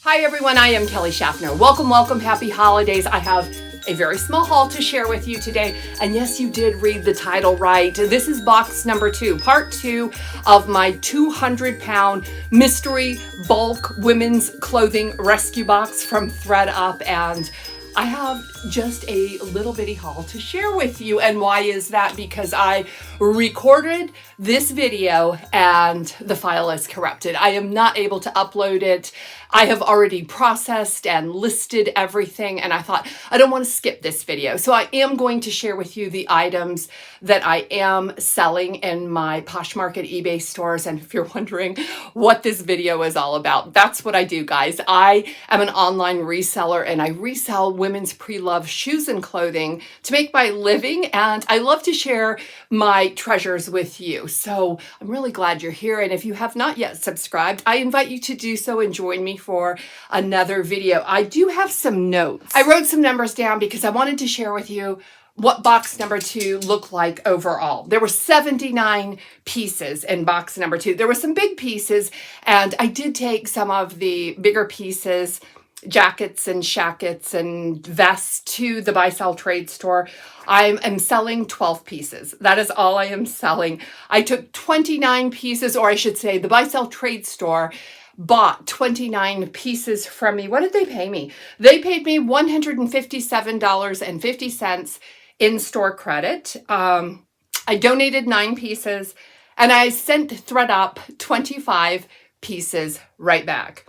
Hi everyone, I am Kelly Schaffner. Welcome, happy holidays. I have a very small haul to share with you today. And yes, you did read the title right. This is box number 2, part 2 of my 200-pound mystery bulk women's clothing rescue box from ThredUp. And I have just a little bitty haul to share with you. And why is that? Because I recorded this video and the file is corrupted. I am not able to upload it. I have already processed and listed everything, and I thought I don't want to skip this video. So I am going to share with you the items that I am selling in my Poshmark and eBay stores. And if you're wondering what this video is all about, that's what I do, guys. I am an online reseller and I resell women's pre-loved shoes and clothing to make my living, and I love to share my treasures with you. So I'm really glad you're here, and if you have not yet subscribed, I invite you to do so and join me for another video. I do have some notes. I wrote some numbers down because I wanted to share with you what box number 2 looked like overall. There were 79 pieces in box number 2. There were some big pieces, and I did take some of the bigger pieces, jackets and shackets and vests, to the buy sell trade store. I am selling 12 pieces. That is all I am selling. I took 29 pieces, or I should say the buy sell trade store bought 29 pieces from me. What did they pay me? They paid me $157.50 in-store credit. I donated 9 pieces, and I sent ThredUp 25 pieces right back.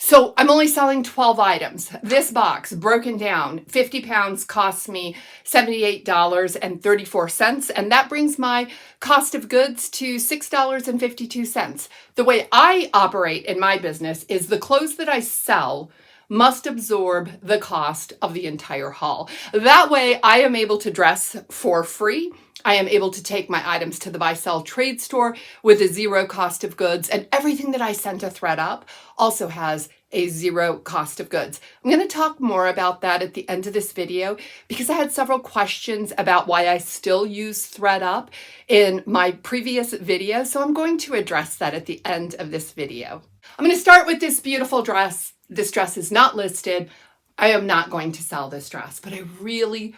So I'm only selling 12 items. This box, broken down, 50 pounds, costs me $78.34, and that brings my cost of goods to $6.52. The way I operate in my business is the clothes that I sell must absorb the cost of the entire haul. That way I am able to dress for free. I am able to take my items to the buy sell trade store with a zero cost of goods, and everything that I send to ThredUp also has a zero cost of goods. I'm going to talk more about that at the end of this video because I had several questions about why I still use ThredUp in my previous video, so I'm going to address that at the end of this video. I'm going to start with this beautiful dress. This dress is not listed. I am not going to sell this dress, but I really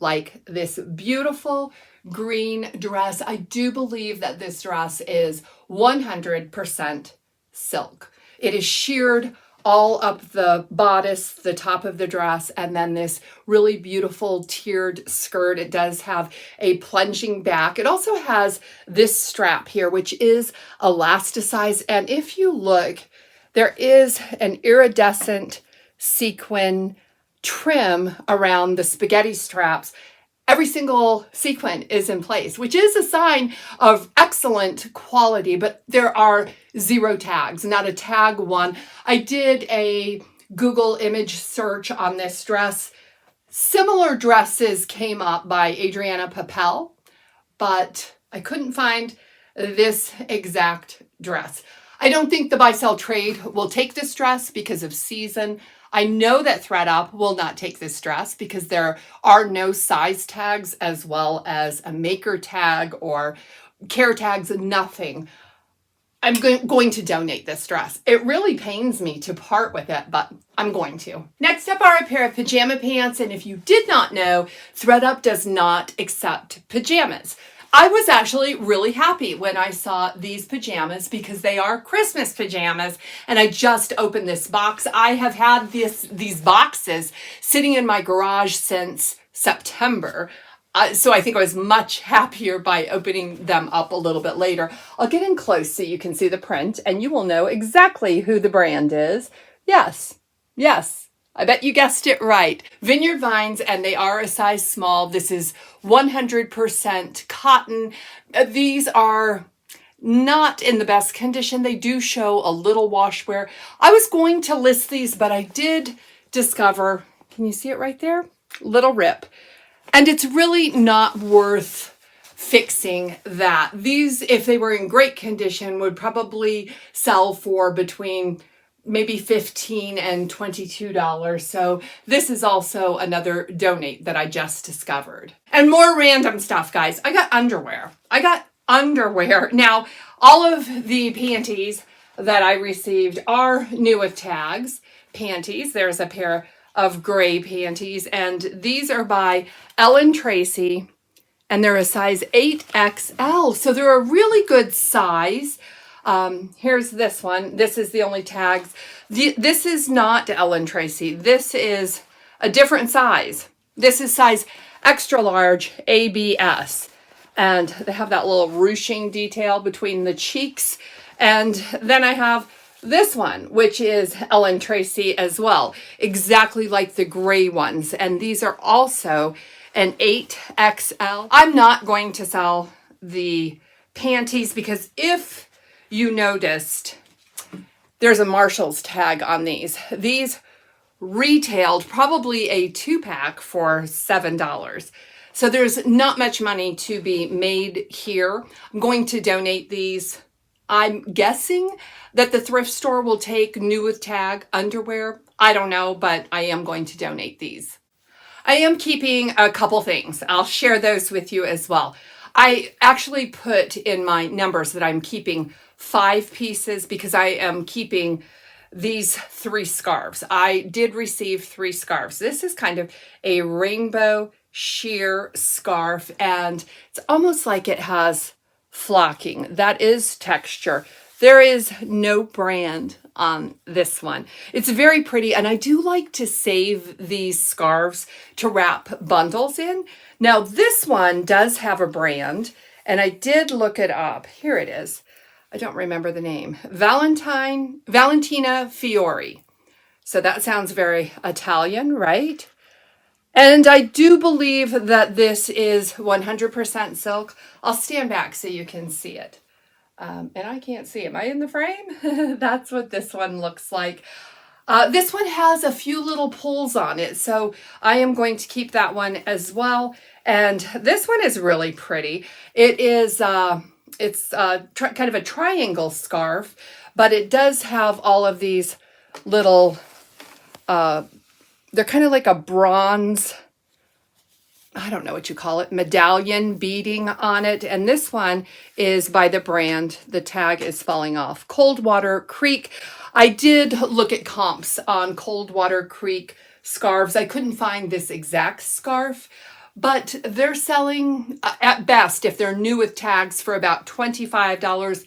like this beautiful green dress. I do believe that this dress is 100% silk. It is sheared all up the bodice, the top of the dress, and then this really beautiful tiered skirt. It does have a plunging back. It also has this strap here, which is elasticized. And if you look, there is an iridescent sequin trim around the spaghetti straps. Every single sequin is in place, which is a sign of excellent quality, but there are 0 tags, not a tag one. I did a Google image search on this dress. Similar dresses came up by Adriana Papel, but I couldn't find this exact dress. I don't think the buy sell trade will take this dress because of season. I know that ThredUp will not take this dress because there are no size tags, as well as a maker tag or care tags, nothing. I'm going to donate this dress. It really pains me to part with it, but I'm going to. Next up are a pair of pajama pants, and if you did not know, ThredUp does not accept pajamas. I was actually really happy when I saw these pajamas because they are Christmas pajamas, and I just opened this box. I have had these boxes sitting in my garage since September, so I think I was much happier by opening them up a little bit later. I'll get in close so you can see the print, and you will know exactly who the brand is. Yes. I bet you guessed it right. Vineyard Vines, and they are a size small. This is 100% cotton. These are not in the best condition. They do show a little wash wear. I was going to list these, but I did discover, can you see it right there? Little rip. And it's really not worth fixing that. These, if they were in great condition, would probably sell for between maybe $15 and $22. So this is also another donate that I just discovered. And more random stuff, guys. I got underwear. Now, all of the panties that I received are new with tags panties. There's a pair of gray panties, and these are by Ellen Tracy, and they're a size 8XL. So they're a really good size. Here's this one. This is the only tags. This is not Ellen Tracy. This is a different size. This is size extra large ABS. And they have that little ruching detail between the cheeks. And then I have this one, which is Ellen Tracy as well, exactly like the gray ones. And these are also an 8XL. I'm not going to sell the panties because if you noticed, there's a Marshall's tag on these. These retailed probably a 2-pack for $7. So there's not much money to be made here. I'm going to donate these. I'm guessing that the thrift store will take new with tag underwear. I don't know, but I am going to donate these. I am keeping a couple things. I'll share those with you as well. I actually put in my numbers that I'm keeping 5 pieces because I am keeping these 3 scarves. I did receive 3 scarves. This is kind of a rainbow sheer scarf, and it's almost like it has flocking. That is texture. There is no brand on this one. It's very pretty, and I do like to save these scarves to wrap bundles in. Now, this one does have a brand, and I did look it up. Here it is. I don't remember the name. Valentina Fiore. So that sounds very Italian, right? And I do believe that this is 100% silk. I'll stand back so you can see it. And I can't see. Am I in the frame? That's what this one looks like. This one has a few little pulls on it, so I am going to keep that one as well. And this one is really pretty. It is, it's kind of a triangle scarf, but it does have all of these little, they're kind of like a bronze, I don't know what you call it, medallion beading on it. And this one is by the brand, the tag is falling off, Coldwater Creek. I did look at comps on Coldwater Creek scarves. I couldn't find this exact scarf, but they're selling at best, if they're new with tags, for about $25.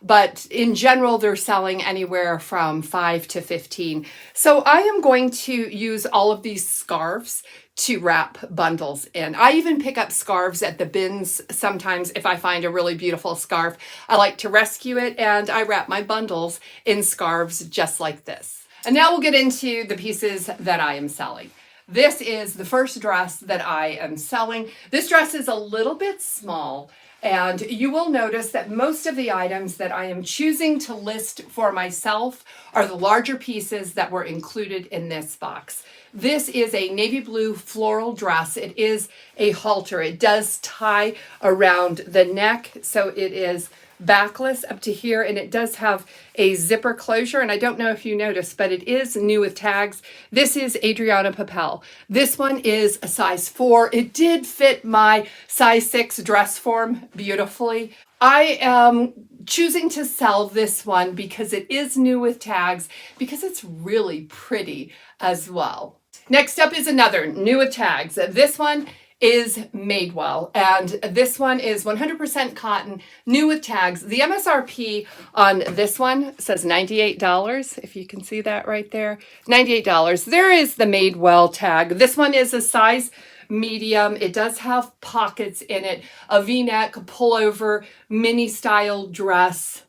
But in general, they're selling anywhere from $5 to $15. So I am going to use all of these scarves to wrap bundles in. I even pick up scarves at the bins sometimes if I find a really beautiful scarf. I like to rescue it, and I wrap my bundles in scarves just like this. And now we'll get into the pieces that I am selling. This is the first dress that I am selling. This dress is a little bit small, and you will notice that most of the items that I am choosing to list for myself are the larger pieces that were included in this box. This is a navy blue floral dress. It is a halter. It does tie around the neck, so it is backless up to here, and it does have a zipper closure. And I don't know if you noticed, but it is new with tags. This is Adriana Papel. This one is a size 4. It did fit my size 6 dress form beautifully. I am choosing to sell this one because it is new with tags, because it's really pretty as well. Next up is another new with tags. This one is Madewell, and this one is 100% cotton, new with tags. The MSRP on this one says $98, if you can see that right there, $98. There is the Madewell tag. This one is a size medium. It does have pockets in it, a V-neck, pullover, mini style dress.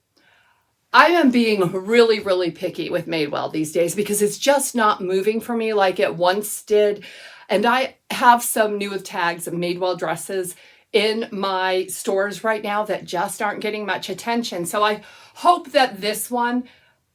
I am being really, really picky with Madewell these days because it's just not moving for me like it once did. And I have some new with tags of Madewell dresses in my stores right now that just aren't getting much attention. So I hope that this one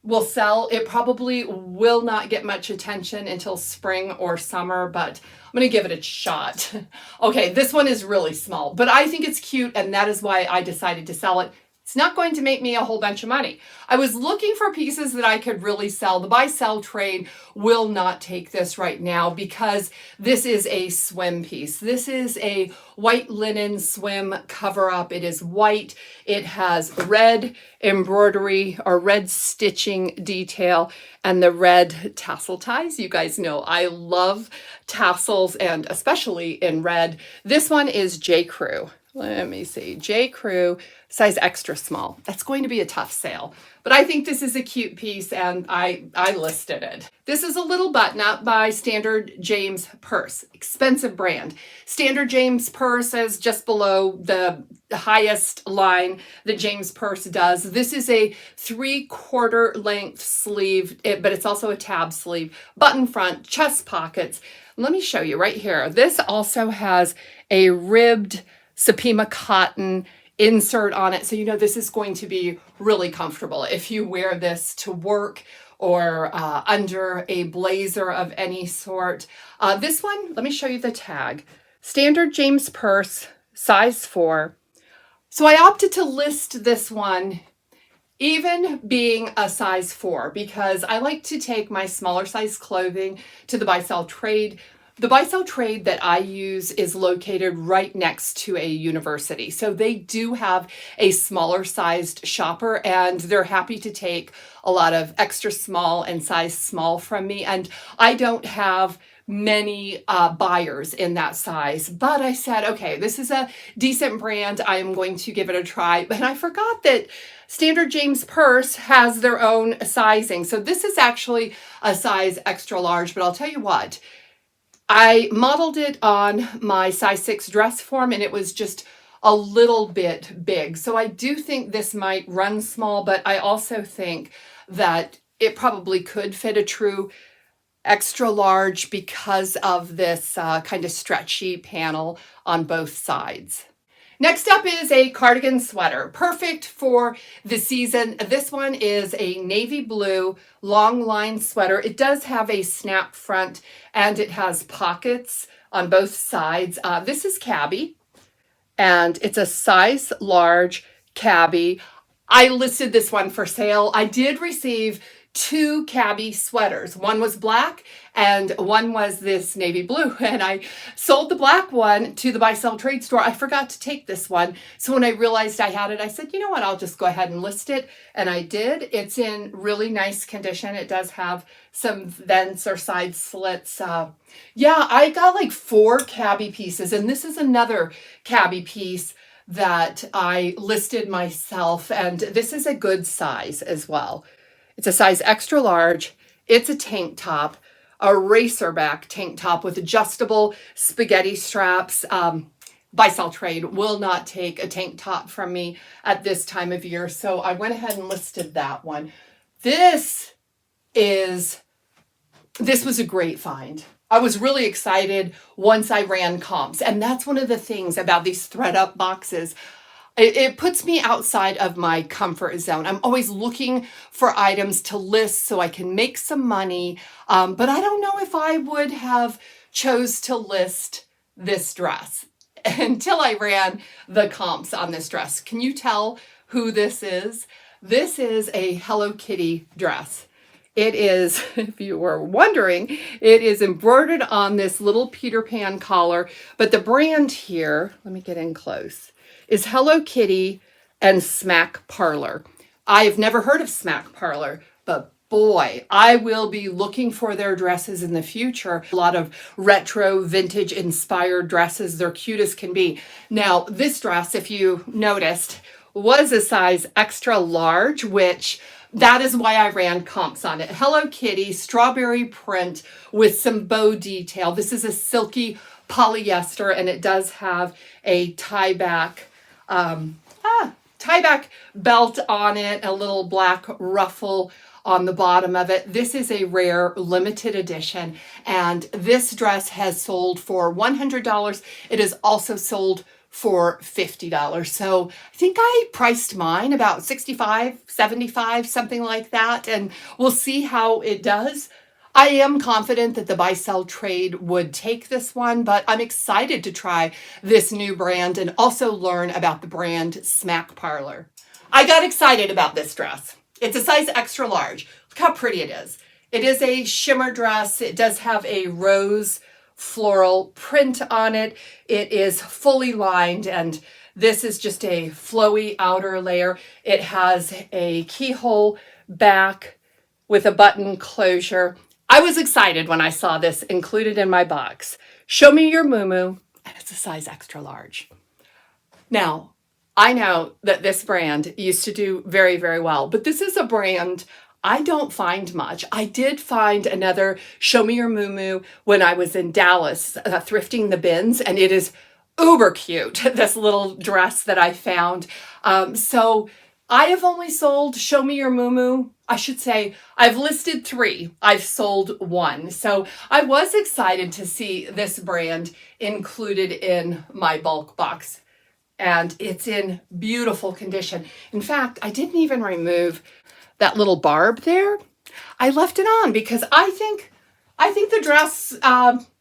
will sell. It probably will not get much attention until spring or summer, but I'm going to give it a shot. Okay, this one is really small, but I think it's cute, and that is why I decided to sell it. It's not going to make me a whole bunch of money. I was looking for pieces that I could really sell. The buy-sell trade will not take this right now because this is a swim piece. This is a white linen swim cover-up. It is white. It has red embroidery or red stitching detail and the red tassel ties. You guys know I love tassels, and especially in red. This one is J. Crew. Let me see, J. Crew, size extra small. That's going to be a tough sale, but I think this is a cute piece and I listed it. This is a little button up by Standard James Purse, expensive brand. Standard James Purse is just below the highest line that James Purse does. This is a 3/4 length sleeve, but it's also a tab sleeve, button front, chest pockets. Let me show you right here. This also has a ribbed Supima cotton insert on it. So you know this is going to be really comfortable if you wear this to work or under a blazer of any sort. This one, let me show you the tag. Standard James Purse, size 4. So I opted to list this one even being a size 4 because I like to take my smaller size clothing to the buy-sell trade. The buy-sell trade that I use is located right next to a university. So they do have a smaller sized shopper and they're happy to take a lot of extra small and size small from me. And I don't have many buyers in that size, but I said, okay, this is a decent brand. I am going to give it a try. But I forgot that Standard James Purse has their own sizing. So this is actually a size extra large, but I'll tell you what, I modeled it on my size 6 dress form and it was just a little bit big. So I do think this might run small, but I also think that it probably could fit a true extra large because of this kind of stretchy panel on both sides. Next up is a cardigan sweater, perfect for the season. This one is a navy blue long line sweater. It does have a snap front and it has pockets on both sides. This is cabbie and it's a size large cabbie. I listed this one for sale. I did receive 2 cabbie sweaters. One was black and one was this navy blue. And I sold the black one to the buy-sell trade store. I forgot to take this one. So when I realized I had it, I said, you know what, I'll just go ahead and list it. And I did. It's in really nice condition. It does have some vents or side slits. Yeah, I got like 4 cabbie pieces. And this is another cabbie piece that I listed myself. And this is a good size as well. It's a size extra large. It's a tank top, a racerback tank top with adjustable spaghetti straps. Buy-sell trade will not take a tank top from me at this time of year. So I went ahead and listed that one. This was a great find. I was really excited once I ran comps. And that's one of the things about these ThredUp boxes. It puts me outside of my comfort zone. I'm always looking for items to list so I can make some money. But I don't know if I would have chose to list this dress until I ran the comps on this dress. Can you tell who this is? This is a Hello Kitty dress. It is, if you were wondering, it is embroidered on this little Peter Pan collar. But the brand here, let me get in close, is Hello Kitty and Smack Parlor. I've never heard of Smack Parlor, but boy, I will be looking for their dresses in the future. A lot of retro, vintage inspired dresses. They're cute as can be. Now, this dress, if you noticed, was a size extra large, which that is why I ran comps on it. Hello Kitty, strawberry print with some bow detail. This is a silky polyester and it does have a tie-back belt on it, a little black ruffle on the bottom of it. This is a rare limited edition and this dress has sold for $100. It is also sold for $50. So I think I priced mine about $65, $75, something like that. And we'll see how it does. I am confident that the buy-sell trade would take this one, but I'm excited to try this new brand and also learn about the brand Smack Parlor. I got excited about this dress. It's a size extra large. Look how pretty it is. It is a shimmer dress. It does have a rose floral print on it. It is fully lined, and this is just a flowy outer layer. It has a keyhole back with a button closure. I was excited when I saw this included in my box. Show me your muumuu, and it's a size extra large. Now, I know that this brand used to do very, very well, but this is a brand I don't find much. I did find another Show Me Your Muumuu when I was in Dallas thrifting the bins, and it is uber cute, this little dress that I found. So I have only sold Show Me Your Muumuu. I should say I've listed 3. I've sold 1. So I was excited to see this brand included in my bulk box. And it's in beautiful condition. In fact, I didn't even remove that little barb there. I left it on because I think the dress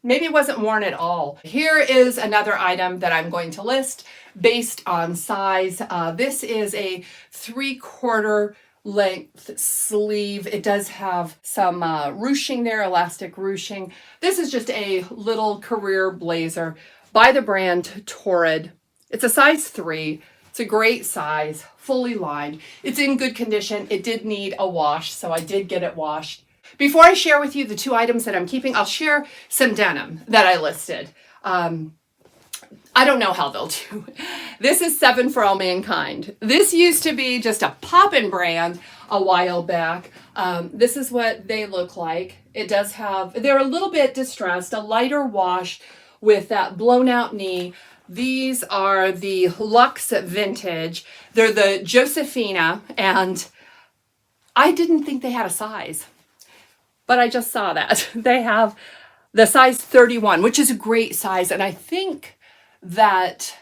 maybe wasn't worn at all. Here is another item that I'm going to list based on size. This is a 3/4 length sleeve. It does have some ruching there, elastic ruching. This is just a little career blazer by the brand Torrid. It's a size 3. It's a great size, fully lined. It's in good condition. It did need a wash, so I did get it washed. Before I share with you the 2 items that I'm keeping, I'll share some denim that I listed. I don't know how they'll do. This is 7 for All Mankind. This used to be just a poppin' brand a while back. This is what they look like. It does have, they're a little bit distressed, a lighter wash with that blown out knee. These are the Luxe Vintage. They're the Josephina, and I didn't think they had a size, but I just saw that. They have the size 31, which is a great size, and I think that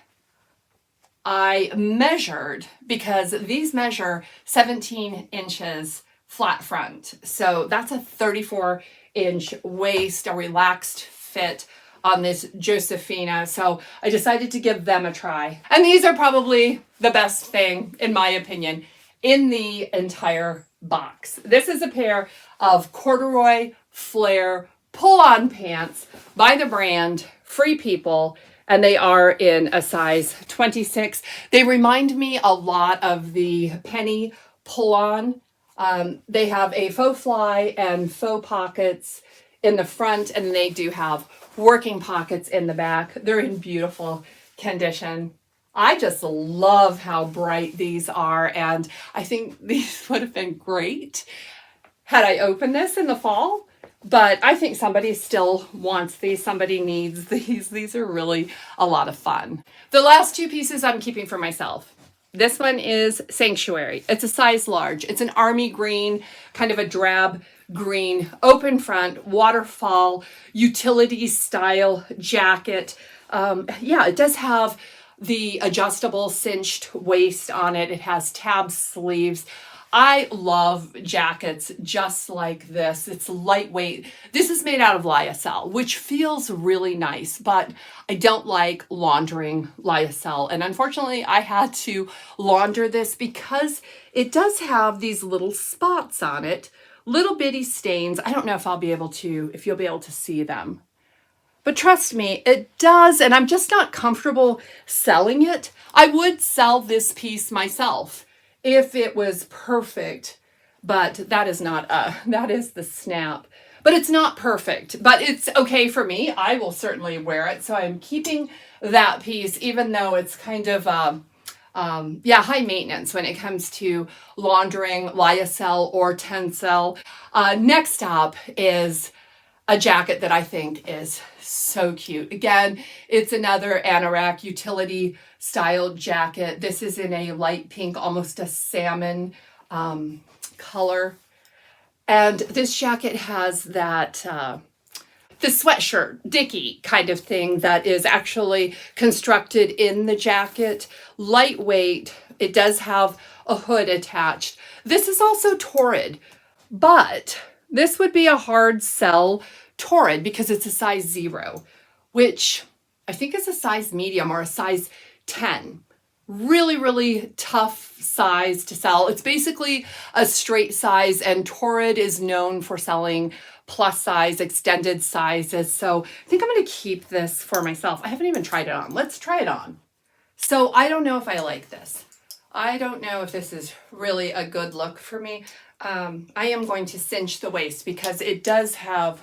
I measured, because these measure 17 inches flat front. So that's a 34-inch waist, a relaxed fit on this Josephina. So I decided to give them a try. And these are probably the best thing, in my opinion, in the entire box. This is a pair of corduroy flare pull-on pants by the brand Free People, and they are in a size 26. They remind me a lot of the Penny pull-on. They have a faux fly and faux pockets in the front, and they do have working pockets in the back. They're in beautiful condition. I just love how bright these are, and I think these would have been great had I opened this in the fall, but I think somebody still wants these. Somebody needs these. These are really a lot of fun. The last 2 pieces I'm keeping for myself. This one is Sanctuary. It's a size large. It's an army green, kind of a drab green, open front, waterfall, utility style jacket. Yeah, it does have the adjustable cinched waist on it. It has tab sleeves. I love jackets just like this. It's lightweight. This is made out of lyocell, which feels really nice, but I don't like laundering lyocell. And unfortunately, I had to launder this because it does have these little spots on it, little bitty stains. I don't know if you'll be able to see them. But trust me, it does, and I'm just not comfortable selling it. I would sell this piece myself if it was perfect, but that is not, that is the snap. But it's not perfect, but it's okay for me. I will certainly wear it. So I'm keeping that piece, even though it's kind of, high maintenance when it comes to laundering lyocell or tencel. Next up is a jacket that I think is so cute. Again, it's another anorak utility style jacket. This is in a light pink, almost a salmon color. And this jacket has that the sweatshirt dicky kind of thing that is actually constructed in the jacket. Lightweight. It does have a hood attached. This is also Torrid, but this would be a hard sell Torrid because it's a size 0, which I think is a size medium or a size 10. really, really tough size to sell. It's basically a straight size, and Torrid is known for selling plus size, extended sizes. So I think I'm going to keep this for myself. I haven't even tried it on. Let's try it on. So I don't know if I like this. I don't know if this is really a good look for me. I am going to cinch the waist because it does have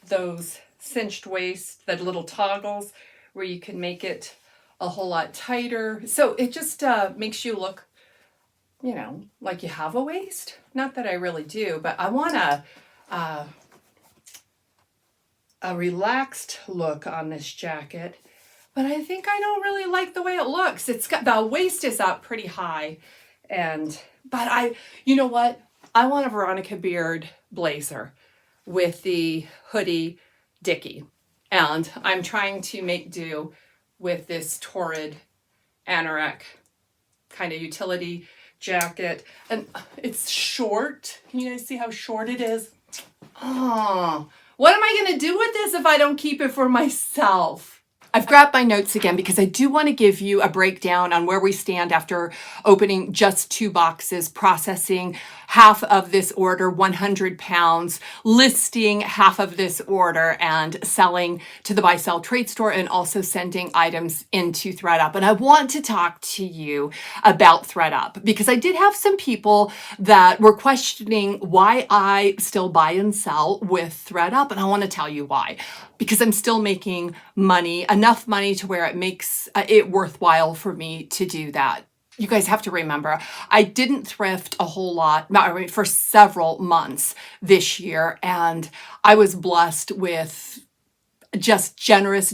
those cinched waist, the little toggles where you can make it a whole lot tighter. So it just makes you look, you know, like you have a waist. Not that I really do, but I want a relaxed look on this jacket. But I think I don't really like the way it looks. It's got, the waist is up pretty high, but you know what? I want a Veronica Beard blazer with the hoodie dickie. And I'm trying to make do with this Torrid anorak kind of utility jacket. And it's short. Can you guys see how short it is? Oh, what am I going to do with this if I don't keep it for myself? I've grabbed my notes again because I do want to give you a breakdown on where we stand after opening just 2 boxes, processing half of this order, 100 pounds, listing half of this order, and selling to the buy sell trade store, and also sending items into ThredUp. And I want to talk to you about ThredUp because I did have some people that were questioning why I still buy and sell with ThredUp, and I want to tell you why. Because I'm still making money, enough money to where it makes it worthwhile for me to do that. You guys have to remember, I didn't thrift a whole lot for several months this year, and I was blessed with just generous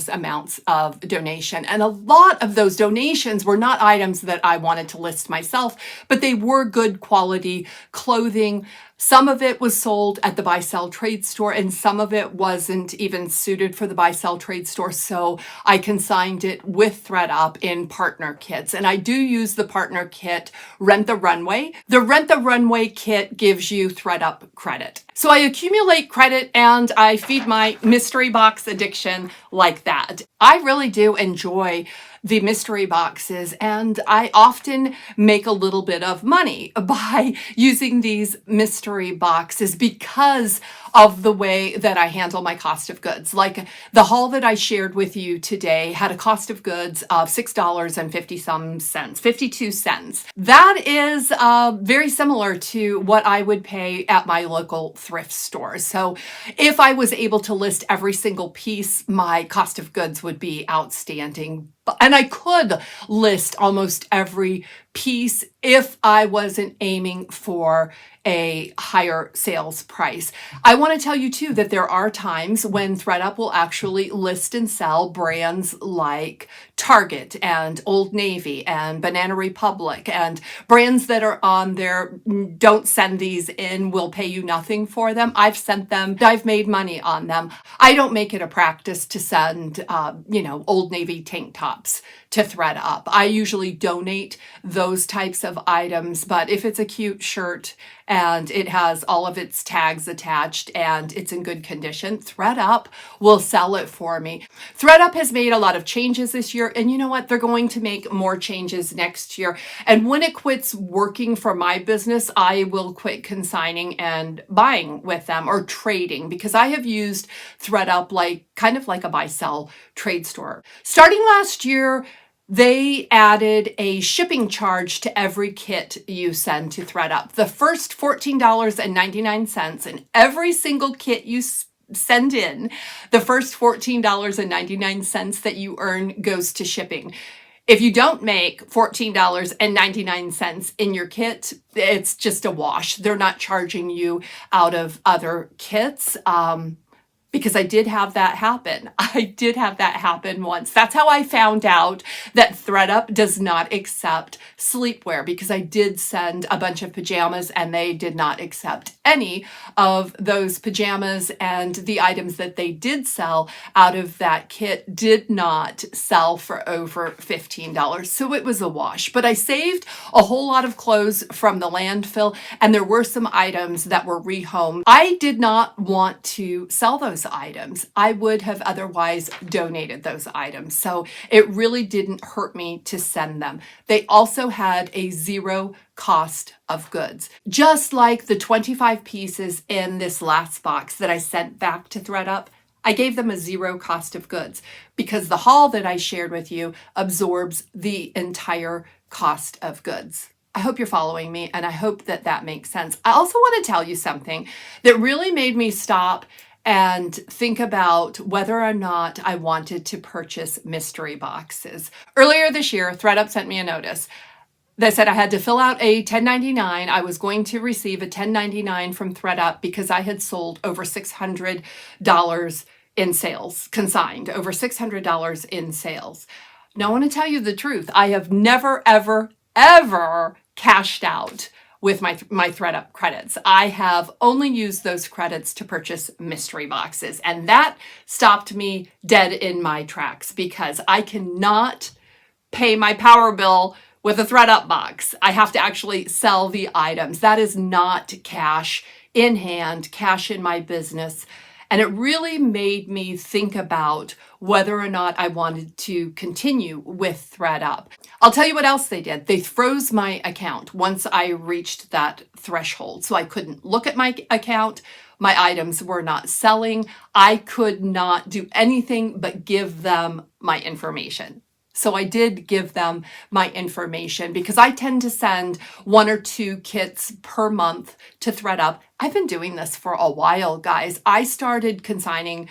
amounts of donation. And a lot of those donations were not items that I wanted to list myself, but they were good quality clothing. Some of it was sold at the buy sell trade store, and some of it wasn't even suited for the buy sell trade store. So I consigned it with ThredUp in partner kits. And I do use the partner kit, Rent the Runway. The Rent the Runway kit gives you ThredUp credit. So I accumulate credit and I feed my mystery box addiction like that. I really do enjoy the mystery boxes, and I often make a little bit of money by using these mystery boxes because of the way that I handle my cost of goods. Like the haul that I shared with you today had a cost of goods of $6.50 52 cents. That is very similar to what I would pay at my local thrift store. So if I was able to list every single piece, my cost of goods would be outstanding. And I could list almost every piece if I wasn't aiming for a higher sales price. I want to tell you too that there are times when ThredUp will actually list and sell brands like Target and Old Navy and Banana Republic, and brands that are on there. Don't send these in, we'll pay you nothing for them. I've sent them, I've made money on them. I don't make it a practice to send, Old Navy tank tops to ThredUp. I usually donate those types of items, but if it's a cute shirt and it has all of its tags attached and it's in good condition, ThredUp will sell it for me. ThredUp has made a lot of changes this year, and you know what? They're going to make more changes next year. And when it quits working for my business, I will quit consigning and buying with them or trading, because I have used ThredUp kind of like a buy-sell trade store. Starting last year, they added a shipping charge to every kit you send to ThredUp. The first $14.99, and every single kit you send in, the first $14.99 that you earn goes to shipping. If you don't make $14.99 in your kit, it's just a wash. They're not charging you out of other kits. Because I did have that happen. I did have that happen once. That's how I found out that ThredUp does not accept sleepwear, because I did send a bunch of pajamas and they did not accept any of those pajamas, and the items that they did sell out of that kit did not sell for over $15. So it was a wash. But I saved a whole lot of clothes from the landfill, and there were some items that were rehomed. I did not want to sell those those items. I would have otherwise donated those items. So it really didn't hurt me to send them. They also had a zero cost of goods. Just like the 25 pieces in this last box that I sent back to ThredUp, I gave them a zero cost of goods because the haul that I shared with you absorbs the entire cost of goods. I hope you're following me, and I hope that that makes sense. I also want to tell you something that really made me stop and think about whether or not I wanted to purchase mystery boxes. Earlier this year, ThredUp sent me a notice. They said I had to fill out a 1099. I was going to receive a 1099 from ThredUp because I had sold over $600 in sales, consigned, over $600 in sales. Now, I want to tell you the truth. I have never, ever, ever cashed out with my ThredUp credits. I have only used those credits to purchase mystery boxes, and that stopped me dead in my tracks because I cannot pay my power bill with a ThredUp box. I have to actually sell the items. That is not cash in hand, cash in my business. And it really made me think about whether or not I wanted to continue with ThredUp. I'll tell you what else they did. They froze my account once I reached that threshold. So I couldn't look at my account. My items were not selling. I could not do anything but give them my information. So I did give them my information because I tend to send 1 or 2 kits per month to ThredUp. I've been doing this for a while, guys. I started consigning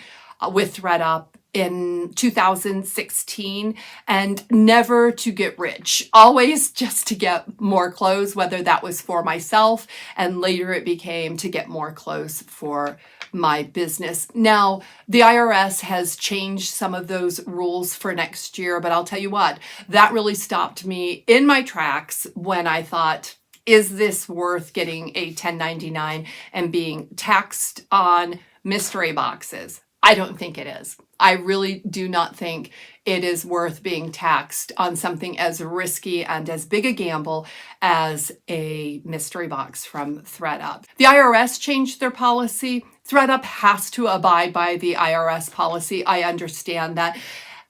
with ThredUp in 2016 and never to get rich, always just to get more clothes, whether that was for myself, and later it became to get more clothes for my business. Now, the IRS has changed some of those rules for next year, but I'll tell you what, that really stopped me in my tracks when I thought, is this worth getting a 1099 and being taxed on mystery boxes? I don't think it is. I really do not think it is worth being taxed on something as risky and as big a gamble as a mystery box from ThredUp. The IRS changed their policy. ThredUp has to abide by the IRS policy. I understand that.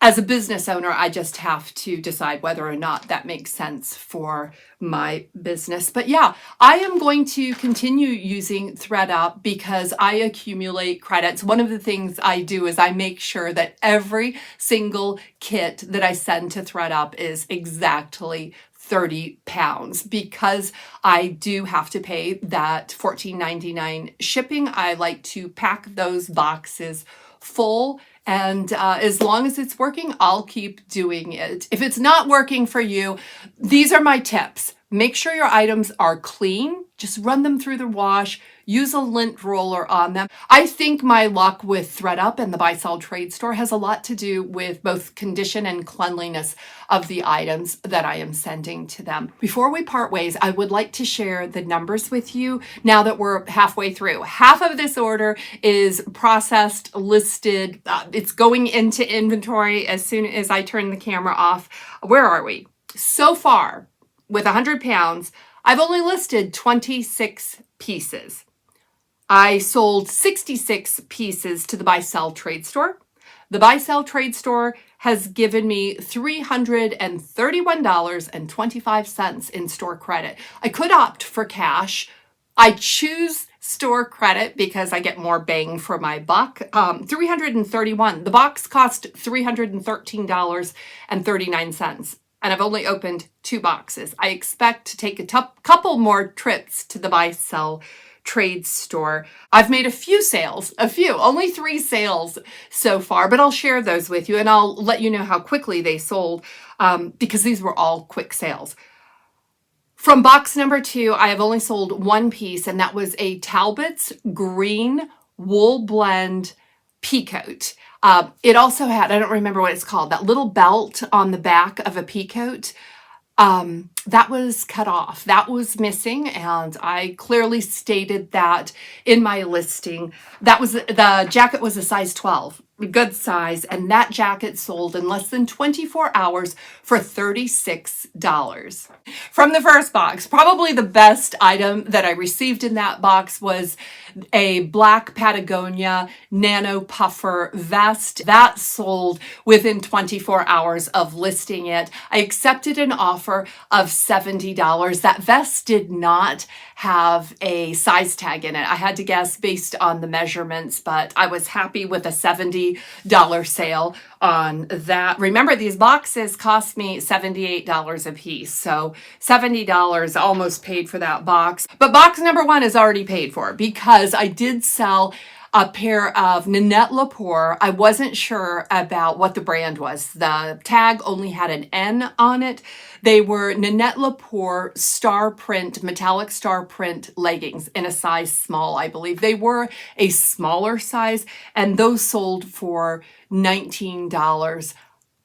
As a business owner, I just have to decide whether or not that makes sense for my business. But yeah, I am going to continue using ThredUp because I accumulate credits. One of the things I do is I make sure that every single kit that I send to ThredUp is exactly 30 pounds because I do have to pay that $14.99 shipping. I like to pack those boxes full. And as long as it's working, I'll keep doing it. If it's not working for you, these are my tips. Make sure your items are clean. Just run them through the wash. Use a lint roller on them. I think my luck with ThredUp and the Buy Sell Trade store has a lot to do with both condition and cleanliness of the items that I am sending to them. Before we part ways, I would like to share the numbers with you now that we're halfway through. Half of this order is processed, listed. It's going into inventory as soon as I turn the camera off. Where are we? So far, with 100 pounds, I've only listed 26 pieces. I sold 66 pieces to the Buy Sell Trade store. The Buy Sell Trade store has given me $331.25 in store credit. I could opt for cash. I choose store credit because I get more bang for my buck. $331. The box cost $313.39. And I've only opened 2 boxes. I expect to take a couple more trips to the Buy Sell Trade store. I've made a few sales, only 3 sales so far, but I'll share those with you and I'll let you know how quickly they sold because these were all quick sales. From box number 2, I have only sold 1 piece, and that was a Talbot's green wool blend peacoat. It also had, I don't remember what it's called, that little belt on the back of a peacoat. That was cut off. That was missing, and I clearly stated that in my listing. The jacket was a size 12. good size, and that jacket sold in less than 24 hours for $36. From the first box, probably the best item that I received in that box was a black Patagonia nano puffer vest that sold within 24 hours of listing it. I accepted an offer of $70. That vest did not have a size tag in it. I had to guess based on the measurements, but I was happy with a $70 sale on that. Remember, these boxes cost me $78 a piece, so $70 almost paid for that box. But box number one is already paid for because I did sell a pair of Nanette Lepore. I wasn't sure about what the brand was. The tag only had an N on it. They were Nanette Lepore star print, metallic star print leggings in a size small, I believe. They were a smaller size, and those sold for $19.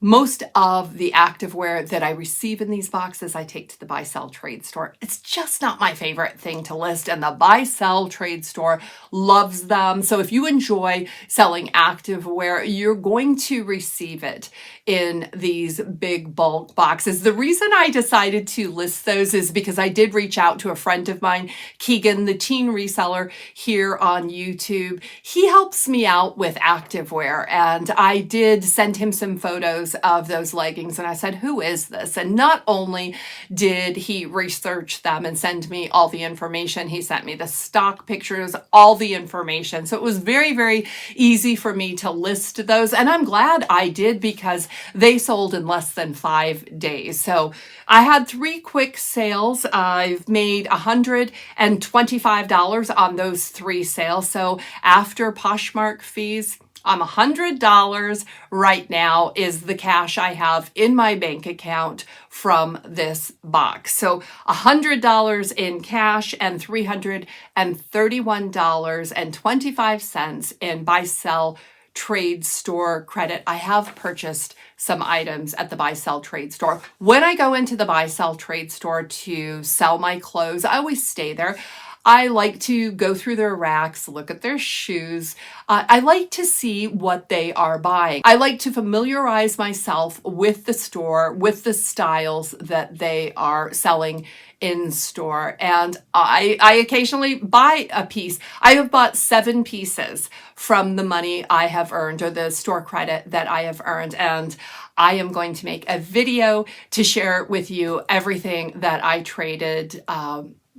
Most of the activewear that I receive in these boxes, I take to the buy, sell, trade store. It's just not my favorite thing to list, and the buy, sell, trade store loves them. So if you enjoy selling activewear, you're going to receive it in these big bulk boxes. The reason I decided to list those is because I did reach out to a friend of mine, Keegan, the teen reseller here on YouTube. He helps me out with activewear, and I did send him some photos of those leggings, and I said, who is this? And not only did he research them and send me all the information, he sent me the stock pictures, all the information. So it was very, very easy for me to list those, and I'm glad I did because they sold in less than 5 days. So I had 3 quick sales. I've made $125 on those 3 sales. So after Poshmark fees, I'm $100 right now is the cash I have in my bank account from this box. So $100 in cash and $331.25 in buy, sell, trade store credit. I have purchased some items at the buy, sell, trade store. When I go into the buy, sell, trade store to sell my clothes, I always stay there. I like to go through their racks, look at their shoes. I like to see what they are buying. I like to familiarize myself with the store, with the styles that they are selling in store. And I occasionally buy a piece. I have bought 7 pieces from the money I have earned, or the store credit that I have earned. And I am going to make a video to share with you everything that I traded,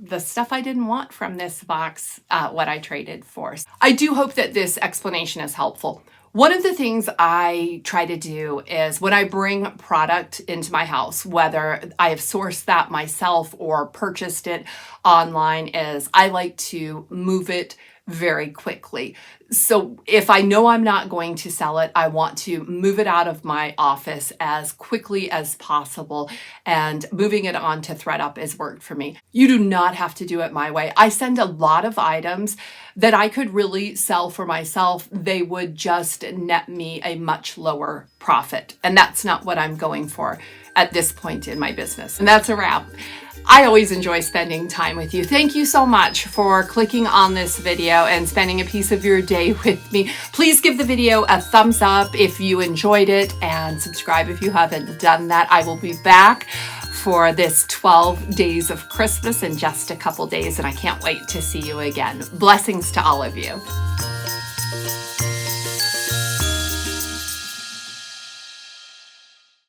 the stuff I didn't want from this box, what I traded for. I do hope that this explanation is helpful. One of the things I try to do is when I bring product into my house, whether I have sourced that myself or purchased it online, is I like to move it very quickly. So if I know I'm not going to sell it, I want to move it out of my office as quickly as possible, and moving it on to ThredUp has worked for me. You do not have to do it my way. I send a lot of items that I could really sell for myself. They would just net me a much lower profit, and that's not what I'm going for at this point in my business. And that's a wrap. I always enjoy spending time with you. Thank you so much for clicking on this video and spending a piece of your day with me. Please give the video a thumbs up if you enjoyed it, and subscribe if you haven't done that. I will be back for this 12 days of Christmas in just a couple days, and I can't wait to see you again. Blessings to all of you.